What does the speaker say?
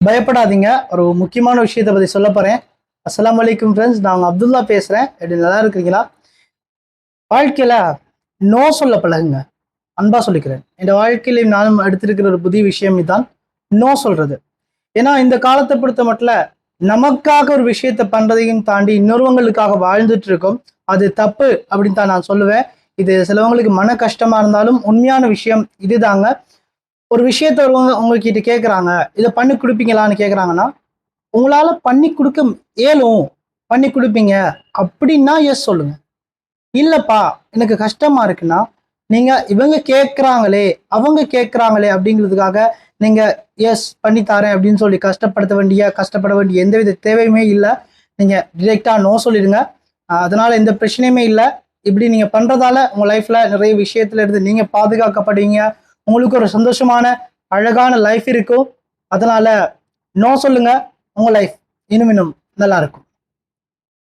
பயப்படாதீங்க. ஒரு முக்கியமான விஷயத்தை பத்தி சொல்ல போறேன். அஸ்ஸலாமு அலைக்கும் ஃப்ரெண்ட்ஸ், நான் அப்துல்லா பேசுறேன். எப்படி நல்லா இருக்கிறீங்களா? வாழ்க்கையில நோ சொல்ல பழகுங்க. அன்பா சொல்லிக்கிறேன். இந்த வாழ்க்கையில நானும் எடுத்திருக்கிற ஒரு புதிய விஷயம் இதுதான், நோ சொல்றது. ஏன்னா இந்த காலத்தை பொறுத்த மட்டும் நமக்காக ஒரு விஷயத்த பண்றதையும் தாண்டி இன்னொருவங்களுக்காக வாழ்ந்துட்டு இருக்கோம். அது தப்பு அப்படின்னு தான் நான் சொல்லுவேன். இது சிலவங்களுக்கு மன கஷ்டமா இருந்தாலும் உண்மையான விஷயம் இதுதாங்க. ஒரு விஷயத்த உங்ககிட்ட கேட்குறாங்க, இதை பண்ணி கொடுப்பீங்களான்னு கேட்குறாங்கன்னா, உங்களால பண்ணி கொடுக்க இயலும், பண்ணி கொடுப்பீங்க அப்படின்னா எஸ் சொல்லுங்க. இல்லப்பா எனக்கு கஷ்டமா இருக்குன்னா, நீங்க இவங்க கேட்குறாங்களே அவங்க கேட்குறாங்களே அப்படிங்கிறதுக்காக நீங்க எஸ் பண்ணி தரேன் அப்படின்னு சொல்லி கஷ்டப்பட வேண்டிய எந்தவித தேவையுமே இல்லை. நீங்க டிரெக்டா நோ சொல்லிடுங்க. அதனால எந்த பிரச்சனையுமே இல்லை. இப்படி நீங்க பண்றதால உங்க லைஃப்ல நிறைய விஷயத்துல இருந்து நீங்க பாதுகாக்கப்படுவீங்க. உங்களுக்கு ஒரு சந்தோஷமான அழகான லைஃப் இருக்கும். அதனால நோ சொல்லுங்க. உங்க லைஃப் இன்னும் இன்னும் நல்லா இருக்கும்.